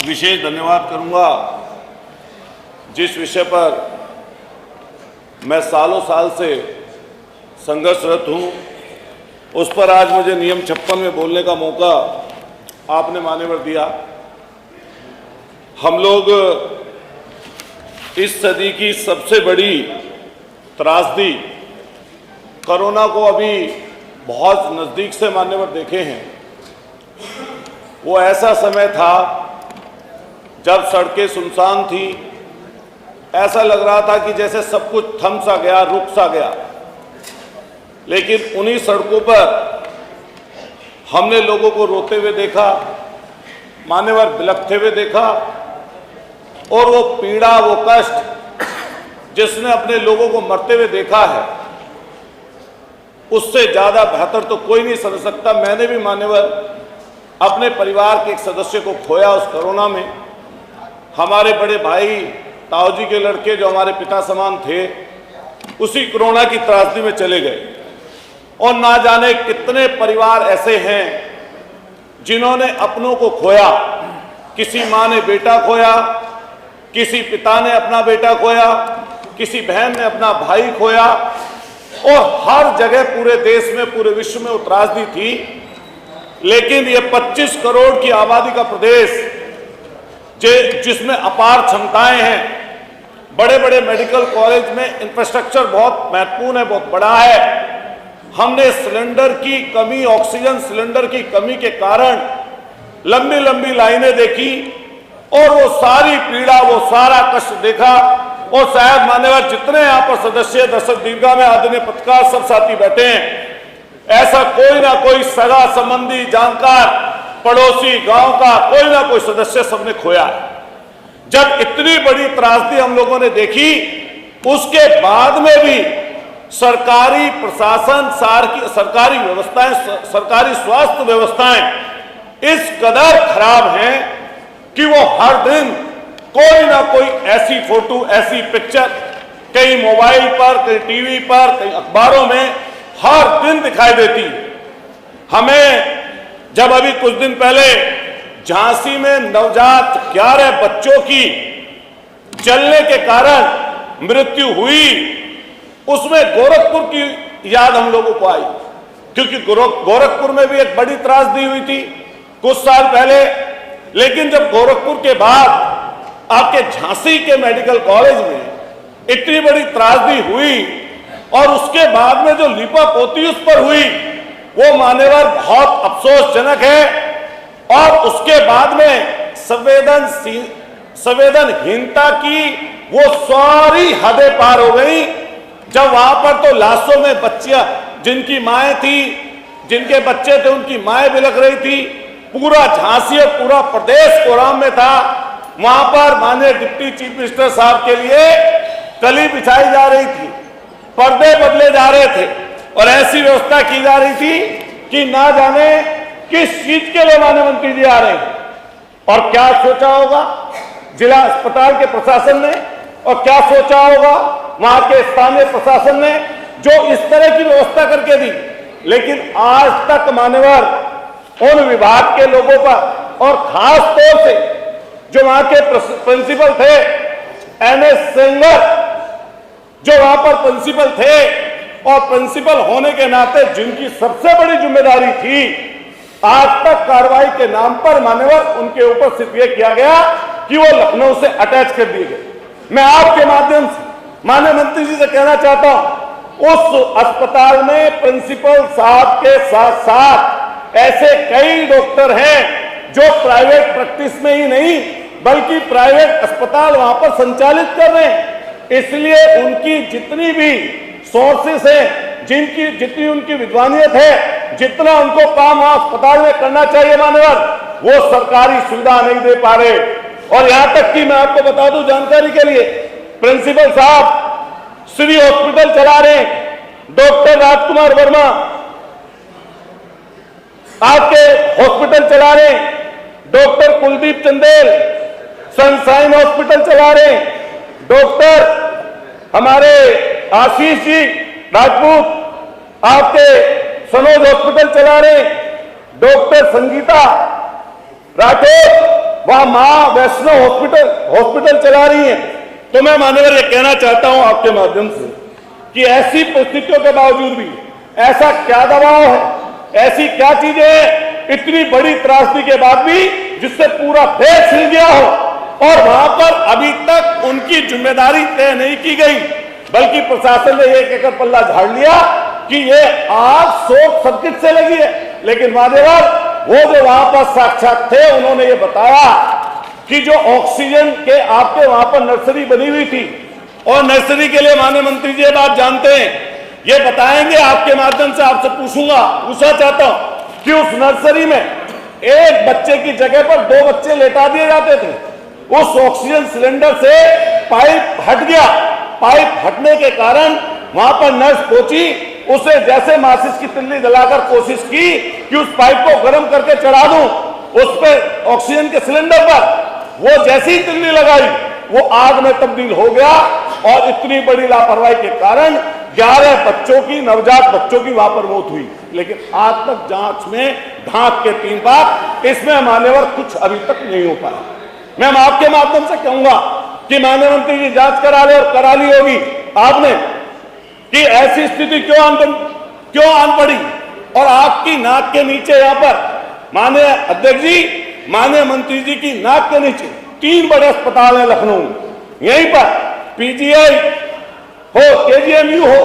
विशेष धन्यवाद करूंगा। जिस विषय पर मैं सालों साल से संघर्षरत हूं, उस पर आज मुझे नियम 56 में बोलने का मौका आपने मान्यवर दिया। हम लोग इस सदी की सबसे बड़ी त्रासदी कोरोना को अभी बहुत नज़दीक से मान्यवर देखे हैं। वो ऐसा समय था जब सड़कें सुनसान थी, ऐसा लग रहा था कि जैसे सब कुछ थम सा गया, रुक सा गया। लेकिन उन्हीं सड़कों पर हमने लोगों को रोते हुए देखा, मान्यवर बिलखते हुए देखा, और वो पीड़ा, वो कष्ट जिसने अपने लोगों को मरते हुए देखा है, उससे ज़्यादा बेहतर तो कोई नहीं समझ सकता। मैंने भी मान्यवर अपने परिवार के एक सदस्य को खोया उस कोरोना में। हमारे बड़े भाई ताऊ जी के लड़के जो हमारे पिता समान थे, उसी कोरोना की त्रासदी में चले गए। और ना जाने कितने परिवार ऐसे हैं जिन्होंने अपनों को खोया। किसी माँ ने बेटा खोया, किसी पिता ने अपना बेटा खोया, किसी बहन ने अपना भाई खोया। और हर जगह पूरे देश में, पूरे विश्व में वो त्रासदी थी। लेकिन ये 25 करोड़ की आबादी का प्रदेश, जिसमें अपार क्षमताएं हैं, बड़े बड़े मेडिकल कॉलेज में इंफ्रास्ट्रक्चर बहुत महत्वपूर्ण है, बहुत बड़ा है। हमने सिलेंडर की कमी, ऑक्सीजन सिलेंडर की कमी के कारण लंबी लंबी लाइनें देखी, और वो सारी पीड़ा, वो सारा कष्ट देखा। और शायद मान्यवर जितने यहाँ पर सदस्य दर्शक दीर्घा में आदरणीय पत्रकार सब साथी बैठे हैं, ऐसा कोई ना कोई सगा संबंधी, जानकार, पड़ोसी, गांव का कोई ना कोई सदस्य सबने खोया है। जब इतनी बड़ी त्रासदी हम लोगों ने देखी, उसके बाद में भी सरकारी प्रशासन, सरकारी व्यवस्थाएं, सरकारी स्वास्थ्य व्यवस्थाएं इस कदर खराब हैं कि वो हर दिन कोई ना कोई ऐसी फोटो, ऐसी पिक्चर कहीं मोबाइल पर, कहीं टीवी पर, कहीं अखबारों में हर दिन दिखाई देती। हमें जब अभी कुछ दिन पहले झांसी में नवजात 11 बच्चों की जलने के कारण मृत्यु हुई, उसमें गोरखपुर की याद हम लोगों को आई, क्योंकि गोरखपुर में भी एक बड़ी त्रासदी हुई थी कुछ साल पहले। लेकिन जब गोरखपुर के बाद आपके झांसी के मेडिकल कॉलेज में इतनी बड़ी त्रासदी हुई, और उसके बाद में जो लीपापोती उस पर हुई, वो मान्यवर बहुत अफसोसजनक है। और उसके बाद में संवेदनहीनता की वो सारी हदें पार हो गई, जब वहां पर तो लाशों में बच्चियां, जिनकी माएँ थी, जिनके बच्चे थे, उनकी माएँ बिलख रही थी। पूरा झांसी और पूरा प्रदेश कोहराम में था। वहां पर माननीय डिप्टी चीफ मिनिस्टर साहब के लिए कली बिछाई जा रही थी, पर्दे बदले जा रहे थे, और ऐसी व्यवस्था की जा रही थी कि ना जाने किस चीज के लिए माननीय मंत्री जी आ रहे हैं। और क्या सोचा होगा जिला अस्पताल के प्रशासन ने, और क्या सोचा होगा वहां के स्थानीय प्रशासन ने, जो इस तरह की व्यवस्था करके दी। लेकिन आज तक मान्यवर उन विभाग के लोगों पर, और खास तौर से जो वहां के प्रिंसिपल थे, एनएस सेंगर, जो वहां पर प्रिंसिपल थे, और प्रिंसिपल होने के नाते जिनकी सबसे बड़ी जिम्मेदारी थी, आज तक कार्रवाई के नाम पर मान्यवर उनके ऊपर सिर्फ यह किया गया कि वो लखनऊ से अटैच कर दिए गए। मैं आपके माध्यम से माननीय मंत्री जी से कहना चाहता हूं, उस अस्पताल में प्रिंसिपल साहब के साथ साथ ऐसे कई डॉक्टर हैं जो प्राइवेट प्रैक्टिस में ही नहीं बल्कि प्राइवेट अस्पताल वहां पर संचालित कर रहे हैं। इसलिए उनकी जितनी भी सोर्सेस हैं, जितनी उनकी विद्वानियत है, जितना उनको काम वहां अस्पताल में करना चाहिए मान्यवर, वो सरकारी सुविधा नहीं दे पा रहे। और यहां तक कि मैं आपको बता दूं जानकारी के लिए, प्रिंसिपल साहब श्री हॉस्पिटल चला रहे हैं, डॉक्टर राजकुमार वर्मा आपके हॉस्पिटल चला रहे हैं, doctor Kuldeep Chandel sunshine hospital चला रहे हैं, डॉक्टर हमारे आशीष जी राजपूत आपके सनोज हॉस्पिटल चला रहे हैं, डॉक्टर संगीता राठौर वह मां वैष्णो हॉस्पिटल चला रही हैं। तो मैं मान्यवर ये कहना चाहता हूं आपके माध्यम से कि ऐसी परिस्थितियों के बावजूद भी ऐसा क्या दबाव है, ऐसी क्या चीजें हैं इतनी बड़ी त्रासदी के बाद भी जिससे पूरा देश हिल गया हो, और वहां पर अभी तक उनकी जिम्मेदारी तय नहीं की गई, बल्कि प्रशासन ने एक एकड़ पल्ला झाड़ लिया कि ये आग शॉर्ट सर्किट से लगी है। लेकिन मान्यवर वो जो वहां पर साक्षात थे उन्होंने ये बताया कि जो ऑक्सीजन के आपके वहां पर नर्सरी बनी हुई थी, और नर्सरी के लिए माननीय मंत्री जी ये बात जानते हैं, ये बताएंगे। आपके माध्यम से आपसे पूछना चाहता हूं कि उस नर्सरी में एक बच्चे की जगह पर 2 बच्चे लेटा दिए जाते थे। उस ऑक्सीजन सिलेंडर से पाइप हट गया, पाइप हटने के कारण वहां पर नर्स पहुंची, उसे जैसे माचिस की तिल्ली जलाकर कोशिश की कि उस पाइप को गर्म करके चढ़ा दूं उस पर ऑक्सीजन के सिलेंडर पर, वो जैसी ही तिल्ली लगाई वो आग में तब्दील हो गया, और इतनी बड़ी लापरवाही के कारण 11 बच्चों की, नवजात बच्चों की वहां पर मौत हुई। लेकिन आज तक जांच में ढांक के 3 बार, इसमें मान्यवर कुछ अभी तक नहीं हो पाया। मैं आपके माध्यम से कहूंगा कि माननीय मंत्री जी जांच करा ले, और करा ली होगी आपने, कि ऐसी स्थिति क्यों आन पड़ी, और आपकी नाक के नीचे यहां पर माननीय अध्यक्ष जी, माननीय मंत्री जी की नाक के नीचे 3 बड़े अस्पताल है लखनऊ, यहीं पर पीजीआई हो, केजीएमयू हो,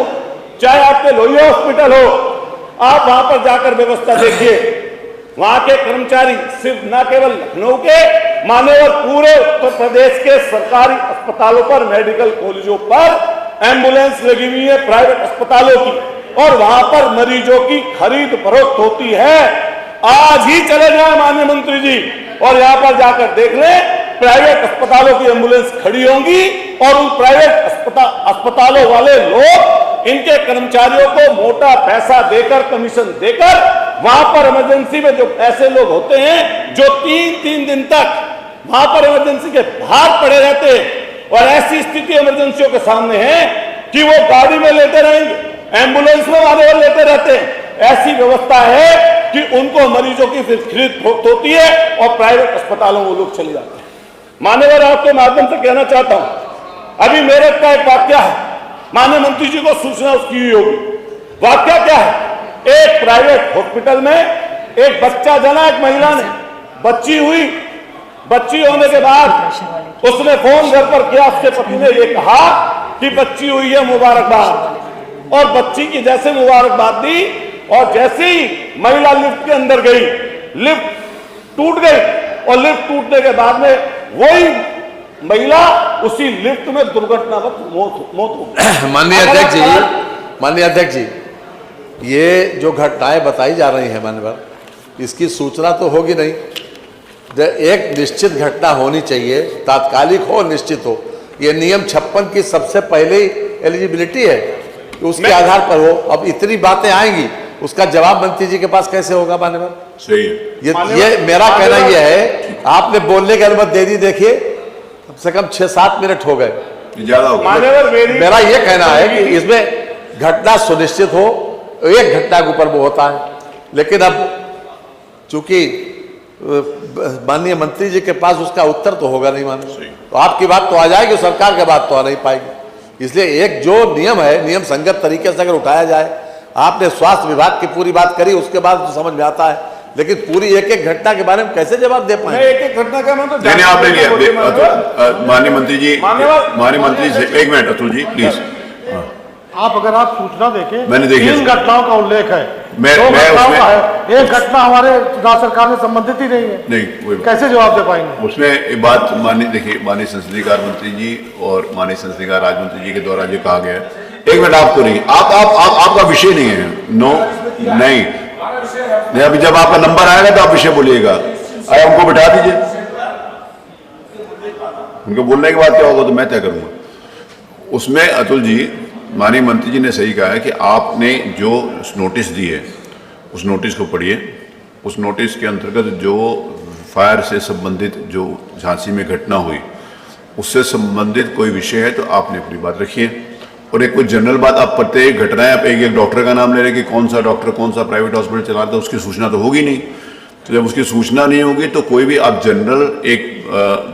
चाहे आपके लोहिया हॉस्पिटल हो, आप वहां पर जाकर व्यवस्था देखिए। वहां के कर्मचारी सिर्फ न केवल लखनऊ के, मान्यवर पूरे उत्तर प्रदेश के सरकारी अस्पतालों पर, मेडिकल कॉलेजों पर एम्बुलेंस लगी हुई है प्राइवेट अस्पतालों की, और वहां पर मरीजों की खरीद फरोख्त होती है। आज ही चले जाए माननीय मंत्री जी और यहां पर जाकर देख लें, प्राइवेट अस्पतालों की एम्बुलेंस खड़ी होंगी, और उन प्राइवेट अस्पतालों वाले लोग इनके कर्मचारियों को मोटा पैसा देकर, कमीशन देकर, वहां पर इमरजेंसी में जो ऐसे लोग होते हैं जो 3-3 दिन तक वहां पर इमरजेंसी के बाहर पड़े रहते हैं, और ऐसी स्थिति इमरजेंसियों के सामने है कि वो गाड़ी में लेते रहेंगे, एम्बुलेंस में वाले लेते रहते हैं। ऐसी व्यवस्था है कि उनको मरीजों की फिर खरीद फरोख्त होती है, और प्राइवेट अस्पतालों में लोग चले जाते हैं। मान्यवर आपके माध्यम से कहना चाहता हूं, अभी मेरठ का एक वाक्य है, माननीय मंत्री जी को सूचना उसकी हुई होगी। वाक्य क्या है? एक प्राइवेट हॉस्पिटल में एक बच्चा जना, एक महिला ने बच्ची हुई, बच्ची होने के बाद उसने फोन घर पर किया, उसके पति ने यह कहा कि बच्ची हुई है, मुबारकबाद, और बच्ची की जैसे मुबारकबाद दी, और जैसे ही महिला लिफ्ट के अंदर गई, लिफ्ट टूट गई, और लिफ्ट टूटने के बाद में वही महिला उसी लिफ्ट में दुर्घटनावश मौत हो गई। माननीय अध्यक्ष जी, ये जो घटनाएं बताई जा रही हैं माननीय, इसकी सूचना तो होगी नहीं। एक निश्चित घटना होनी चाहिए, तात्कालिक हो, निश्चित हो। ये नियम 56 की सबसे पहले एलिजिबिलिटी है, उसके आधार पर हो। अब इतनी बातें आएंगी, उसका जवाब मंत्री जी के पास कैसे होगा मान्यवर? सही है। ये मेरा कहना यह है, आपने बोलने की अनुमति दे दी, देखिए कम से कम 6-7 मिनट हो गए, ज्यादा हो गया। मेरा यह कहना है कि इसमें घटना सुनिश्चित हो, एक घटना के ऊपर वो होता है। लेकिन अब चूंकि माननीय मंत्री जी के पास उसका उत्तर तो होगा नहीं माननीय, तो आपकी बात तो आ जाएगी, सरकार की बात तो आ नहीं पाएगी। इसलिए एक जो नियम है, नियम संगत तरीके से अगर उठाया जाए, आपने स्वास्थ्य विभाग की पूरी बात करी, उसके बाद तो समझ में आता है, लेकिन पूरी एक घटना के बारे में कैसे जवाब दे पाए? एक घटना का मैं तो नहीं, आपने लिया माननीय मंत्री जी, माननीय मंत्री से 1 मिनट अतुल जी प्लीज। आप अगर आप सूचना देखें, मैंने देखी, 3 घटनाओं का उल्लेख है, मैं 2 घटनाओं उसमें, का है, एक घटना हमारे राज्य सरकार से संबंधित ही नहीं है। नहीं, कैसे जवाब दे पाएंगे? उसमें एक बात माननीय, देखिए माननीय संसदीय कार्य मंत्री जी और माननीय संसदीय कार्य राज्य मंत्री जी के द्वारा जो कहा गया है, 1 मिनट आपको नहीं, आपका विषय नहीं है। नो, नहीं, अभी जब आपका नंबर आएगा तो आप विषय बोलिएगा। अरे उनको बिठा दीजिए, उनको बोलने के बाद क्या होगा तो मैं तय करूंगा। उसमें अतुल जी, माननीय मंत्री जी ने सही कहा है कि आपने जो नोटिस दी है उस नोटिस को पढ़िए। उस नोटिस के अंतर्गत जो फायर से संबंधित जो झांसी में घटना हुई उससे संबंधित कोई विषय है तो आपने अपनी बात रखिए, और एक कोई जनरल बात आप प्रत्येक घटनाएं आप एक डॉक्टर का नाम ले रहे कि कौन सा डॉक्टर कौन सा प्राइवेट हॉस्पिटल चला रहा था, उसकी सूचना तो होगी नहीं। तो जब उसकी सूचना नहीं होगी तो कोई भी आप जनरल एक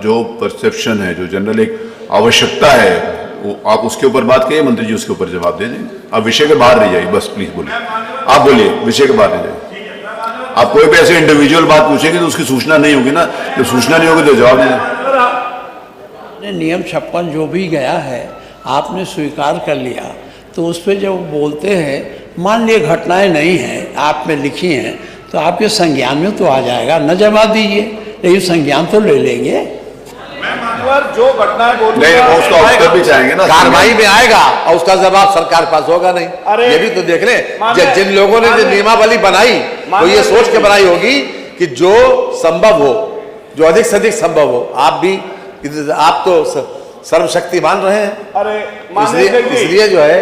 जो परसेप्शन है, जो जनरल एक आवश्यकता है, वो आप उसके ऊपर बात करिए, मंत्री जी उसके ऊपर जवाब दे देंगे। आप विषय के बाहर नहीं जाइए, बस प्लीज बोलिए, आप बोलिए, विषय के बाहर नहीं जाइए। आप कोई भी ऐसे इंडिविजुअल बात पूछेंगे तो उसकी सूचना नहीं होगी ना, जब सूचना नहीं होगी तो जवाब नहीं देंगे। नियम 56 जो भी गया है आपने स्वीकार कर लिया, तो उस पर जब बोलते हैं, मान लिए घटनाएं नहीं हैं आप में लिखी हैं, तो आपके संज्ञान में तो आ जाएगा, न जमा दीजिए, लेकिन संज्ञान तो ले लेंगे। जो घटनाएं बोल नहीं, उसका उत्तर भी चाहेंगे ना, कार्रवाई में आएगा और उसका जवाब सरकार पास होगा नहीं। ये भी तो देख लें, जिन लोगों ने जो नियमावली बनाई वो ये सोच के बनाई होगी कि जो संभव हो, जो अधिक से अधिक संभव हो। आप तो सर्वशक्तिमान रहे हैं, अरे इसलिए जो है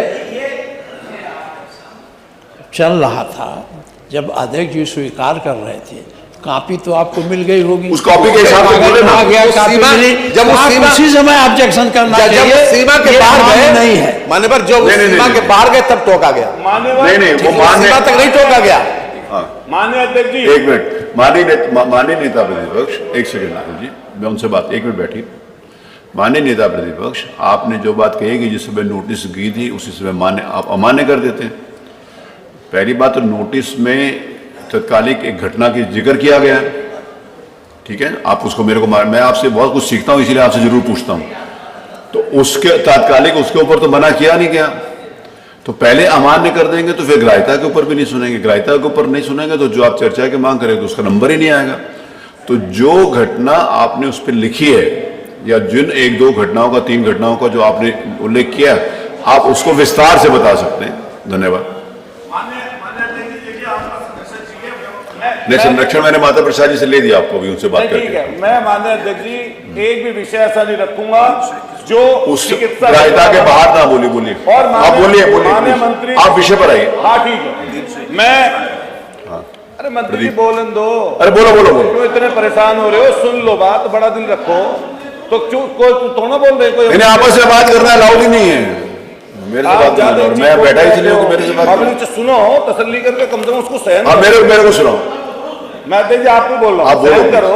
चल रहा था, जब अध्यक्ष जी स्वीकार कर रहे थे, कॉपी तो आपको मिल गई होगी, उस कॉपी के हिसाब से बोले ना, आ गया उस कॉपी सीमा- मिली, जब उस आप सीमा- उसी समय ऑब्जेक्शन करना जब चाहिए। सीमा के ये बाहर मान्य गए नहीं है, मान्यवर, जो नहीं, सीमा नहीं, के बाहर गए तब टोका गया, नहीं वो मान्य सीमा तक नहीं टोका गया। माननीय अध्यक्ष जी, एक मिनट, माननीय नेता प्रतिपक्ष, एक सेकंड राहुल जी, मैं उनसे बात, एक मिनट बैठिए। माननीय नेता प्रतिपक्ष, आपने जो बात कही कि जिस समय नोटिस की थी उसी समय मान्य आप अमान्य कर देते हैं। पहली बात तो नोटिस में तत्कालिक एक घटना की जिक्र किया गया है, ठीक है, आप उसको मेरे को मैं आपसे बहुत कुछ सीखता हूं, इसीलिए आपसे जरूर पूछता हूं। तो उसके तात्कालिक उसके ऊपर तो मना किया नहीं गया, तो पहले अमान्य कर देंगे तो फिर ग्राह्यता के ऊपर भी नहीं सुनेंगे, ग्राह्यता के ऊपर नहीं सुनेंगे तो जो आप चर्चा की मांग करेंगे तो उसका नंबर ही नहीं आएगा। तो जो घटना आपने उस पर लिखी है, या जिन 1-2 घटनाओं का, 3 घटनाओं का जो आपने उल्लेख किया, आप उसको विस्तार से बता सकते हैं। धन्यवाद। नहीं, संरक्षण मैंने माता प्रसाद जी से ले दिया, आपको भी उनसे बात ठीक करके। है, मैं माननीय अध्यक्ष जी एक भी विषय ऐसा नहीं रखूंगा जो उस चिकित्सा ग्राह्यता के बाहर ना बोलिए, और आप बोलिए माननीय मंत्री, आप विषय पर आइए। हाँ ठीक है, मैं अरे मंत्री जी बोलन दो, अरे बोलो क्यों इतने परेशान हो रहे हो, सुन लो बात, बड़ा दिल रखो, तो क्यों कोई थोड़ा बोल रहे, कोई इन्हें आपस में बात करना अलाउड ही नहीं है, मेरे से बात नहीं, और मैं बैठा इसलिए कि मेरे से बात अब सुनो, तसल्ली करके कम से कम उसको सहन आप मेरे को सुनाओ, मैं अध्यक्ष जी आपको बोल रहा आप हूँ, बोलो। सहन करो।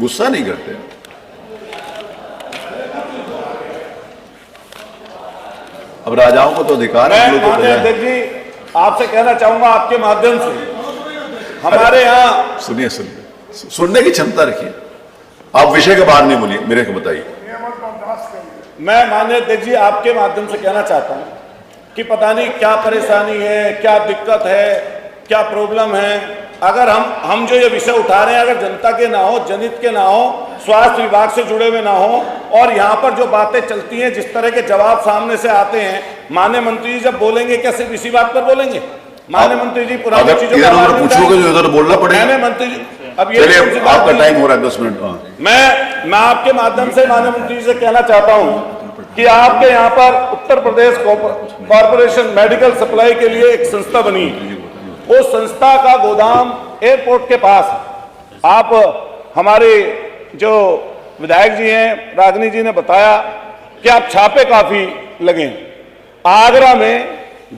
गुस्सा नहीं करते। अब राजाओं को तो अधिकार है, मैं हम लोग तो माननीय प्रजा हैं। अध्यक्ष जी आपसे कहना चाहूंगा, आपके माध्यम से हमारे यहाँ सुनिए सुनने की क्षमता रखिए, आप विषय के बाहर नहीं बोलिए, मेरे को बताइए। मैं माननीय अध्यक्ष जी आपके माध्यम से कहना चाहता हूं कि पता नहीं क्या परेशानी है, क्या दिक्कत है, क्या प्रॉब्लम है। अगर हम जो ये विषय उठा रहे हैं, अगर जनता के ना हो, जनहित के ना हो, स्वास्थ्य विभाग से जुड़े हुए ना हो, और यहाँ पर जो बातें चलती हैं, जिस तरह के जवाब सामने से आते हैं, माननीय मंत्री जी जब बोलेंगे क्या सिर्फ इसी बात पर बोलेंगे? माननीय मंत्री जी पुरानी चीजों का अगर पूछोगे तो इधर बोलना पड़ेगा। मैंने मंत्री जी अब चलिए, ये आपका टाइम हो रहा है 10 मिनट। मैं आपके माध्यम से माननीय मंत्री जी से कहना चाहता हूं कि आपके यहाँ पर Uttar Pradesh corporation medical supply के लिए एक संस्था बनी है, वो संस्था का गोदाम एयरपोर्ट के पास है। आप हमारे जो विधायक जी हैं, रागनी जी ने बताया कि आप छापे काफी लगे। आगरा में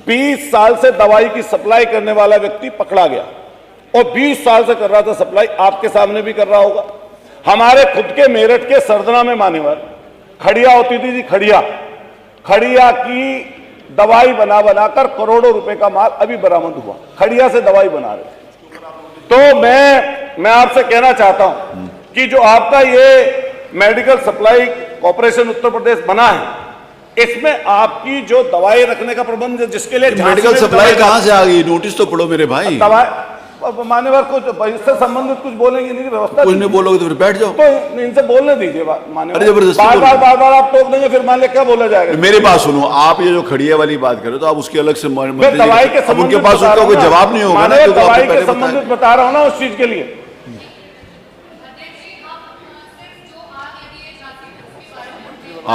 20 साल से दवाई की सप्लाई करने वाला व्यक्ति पकड़ा गया और 20 साल से कर रहा था सप्लाई, आपके सामने भी कर रहा होगा। हमारे खुद के मेरठ के सरदना में मान्यवर खड़िया होती थी जी, खड़िया की दवाई बनाकर करोड़ों रुपए का माल अभी बरामद हुआ, खड़िया से दवाई बना रहे। तो मैं आपसे कहना चाहता हूं कि जो आपका ये medical supply corporation Uttar Pradesh बना है, इसमें आपकी जो दवाई रखने का प्रबंध, जिसके लिए मेडिकल सप्लाई कहां से आ गई? नोटिस तो पढ़ो मेरे भाई। दवाई मान्यवर कुछ इससे संबंधित कुछ बोलेंगे नहीं, व्यवस्था कुछ नहीं बोलोगे तो फिर बैठ जाओ। तो इनसे बोलने दीजिए मान्यवर। अरे जबरदस्ती बार आप टोक देंगे, फिर मान लिया क्या बोला जाएगा। मेरे पास सुनो, आप ये जो खड़िया वाली बात करो तो आप उसकी अलग से दवाई के अब उनके पास उसका कोई जवाब नहीं होगा ना, क्योंकि दवाई आपने के पहले संबंधित बता रहा हूँ ना उस चीज के लिए।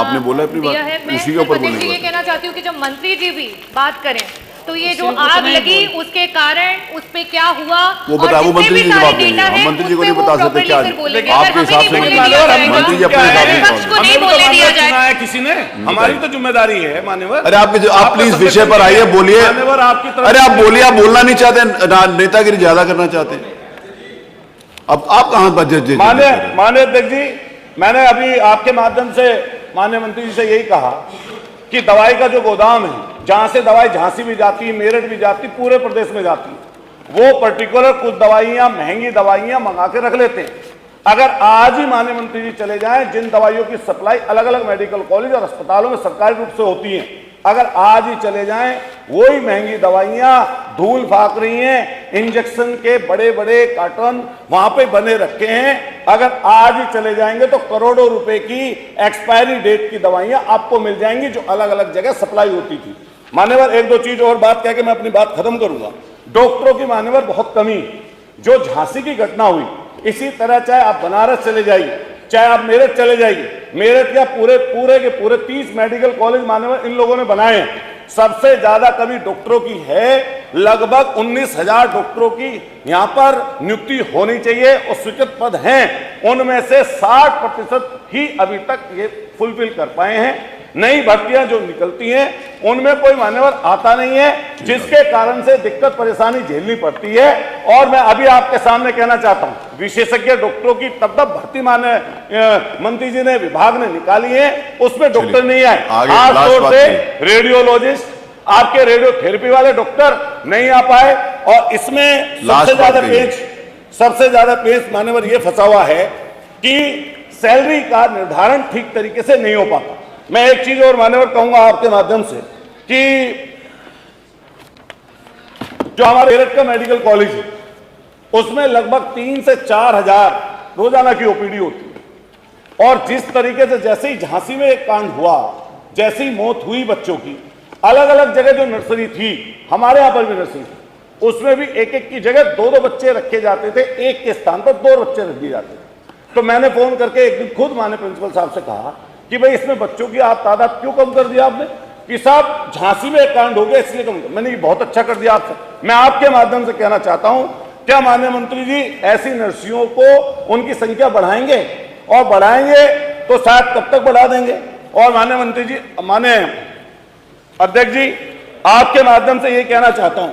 आपने बोला अपनी दिया है। बात, मैं उसी के ऊपर अध्यक्ष जी ये बोलेंगे। कहना चाहती हूँ कि जब मंत्री जी भी बात करें तो ये जो आग लगी उसके कारण उस पे क्या हुआ, वो बता, वो मंत्री जी जवाब देंगे, हम मंत्री जी को नहीं बता सकते क्या आपके हिसाब से मंत्री जी अपने हिसाब से नहीं बोलने दिया जाए। किसी ने, हमारी तो जिम्मेदारी है मान्यवर। अरे आप प्लीज विषय पर आइए, बोलिए। मान्यवर आपकी तरफ अरे आप बोलिए, आप बोलना नहीं चाहते, नेतागिरी ज्यादा करना चाहते हैं। अब आप कहाँ बजट माननीय अध्यक्ष जी, मैंने अभी आपके माध्यम से माननीय मंत्री जी से यही कहा कि दवाई का जो गोदाम है, जहां से दवाई झांसी भी जाती है, मेरठ भी जाती है, पूरे प्रदेश में जाती है, वो पर्टिकुलर कुछ दवाइयां, महंगी दवाइयां मंगा के रख लेते हैं। अगर आज ही माननीय मंत्री जी चले जाएं, जिन दवाइयों की सप्लाई अलग अलग मेडिकल कॉलेज और अस्पतालों में सरकारी रूप से होती है, अगर आज ही चले जाएं, वही महंगी दवाइयां धूल फाक रही हैं, इंजेक्शन के बड़े बड़े कार्टन वहां पे बने रखे हैं। अगर आज ही चले जाएंगे तो करोड़ों रुपए की एक्सपायरी डेट की दवाइयां आपको मिल जाएंगी, जो अलग अलग जगह सप्लाई होती थी। मान्यवर, एक दो चीज और बात कह के मैं अपनी बात खत्म करूंगा। डॉक्टरों की मान्यवर बहुत कमी, जो झांसी की घटना हुई, इसी तरह चाहे आप बनारस चले जाइए, चाहे आप मेरठ चले जाइए, मेरठ या पूरे के पूरे 30 मेडिकल कॉलेज मान्यवर इन लोगों ने बनाए हैं। सबसे ज्यादा कमी डॉक्टरों की है, लगभग 19,000 डॉक्टरों की यहां पर नियुक्ति होनी चाहिए और स्वीकृत पद हैं, उनमें से 60% ही अभी तक ये फुलफिल कर पाए हैं। नई भर्तियां जो निकलती हैं उनमें कोई मान्यवर आता नहीं है, जिसके कारण से दिक्कत परेशानी झेलनी पड़ती है। और मैं अभी आपके सामने कहना चाहता हूं, विशेषज्ञ डॉक्टरों की तब भर्ती माननीय मंत्री जी ने विभाग ने निकाली है, उसमें डॉक्टर नहीं आए। खासतौर से रेडियोलॉजिस्ट, आपके रेडियोथेरेपी वाले डॉक्टर नहीं आ पाए। और इसमें सबसे ज्यादा पेच मान्यवर ये फंसा हुआ है कि सैलरी का निर्धारण ठीक तरीके से नहीं हो पाता। मैं एक चीज और मान्यवर कहूंगा आपके माध्यम से कि जो हमारे मेरठ का मेडिकल कॉलेज है, उसमें लगभग 3 से 4 हजार रोजाना की ओपीडी होती है। और जिस तरीके से जैसे ही झांसी में एक कांड हुआ, जैसे ही मौत हुई बच्चों की, अलग अलग जगह जो नर्सरी थी, हमारे यहां पर भी नर्सरी थी, उसमें भी एक एक की जगह 2-2 बच्चे रखे जाते थे, एक के स्थान पर 2 बच्चे रख दिए जाते थे। तो मैंने फोन करके एक दिन खुद माननीय प्रिंसिपल साहब से कहा कि भाई इसमें बच्चों की आप तादाद क्यों कम कर दिया आपने? कि साहब झांसी में एक कांड हो गया इसलिए कम। मैंने बहुत अच्छा कर दिया आपसे। मैं आपके माध्यम से कहना चाहता हूं, क्या माननीय मंत्री जी ऐसी नर्सियों को उनकी संख्या बढ़ाएंगे? और बढ़ाएंगे तो शायद कब तक बढ़ा देंगे? और माननीय मंत्री जी, माननीय अध्यक्ष जी, आपके माध्यम से ये कहना चाहता हूं,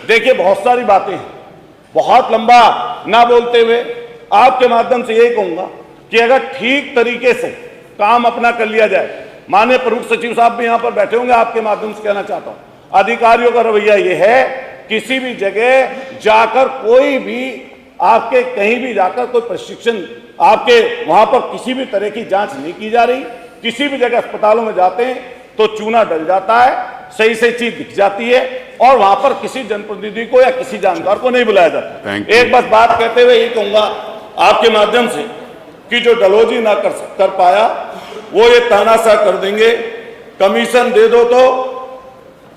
देखिए बहुत सारी बातें हैं, बहुत लंबा ना बोलते हुए आपके माध्यम से यही कहूंगा कि अगर ठीक तरीके से काम अपना कर लिया जाए, माननीय प्रमुख सचिव साहब भी यहां पर बैठे होंगे, आपके माध्यम से कहना चाहता हूं, अधिकारियों का रवैया यह है, किसी भी जगह जाकर कोई भी आपके कहीं भी जाकर कोई प्रशिक्षण, आपके वहां पर किसी भी तरह की जांच नहीं की जा रही। किसी भी जगह अस्पतालों में जाते हैं तो चूना डल जाता है, सही सही चीज दिख जाती है, और वहां पर किसी जनप्रतिनिधि को या किसी जानकार को नहीं बुलाया जाता। एक बस बात कहते हुए ये कहूंगा आपके माध्यम से कि जो डलोजी ना कर पाया वो ये तानाशाह कर देंगे, कमीशन दे दो तो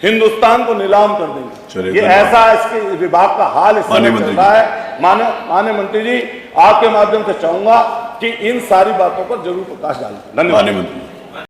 हिंदुस्तान को नीलाम कर देंगे। ये ऐसा इसके विभाग का हाल इस समय चल रहा है। माननीय मंत्री जी, आपके माध्यम से चाहूंगा कि इन सारी बातों पर जरूर प्रकाश डालें। धन्यवाद।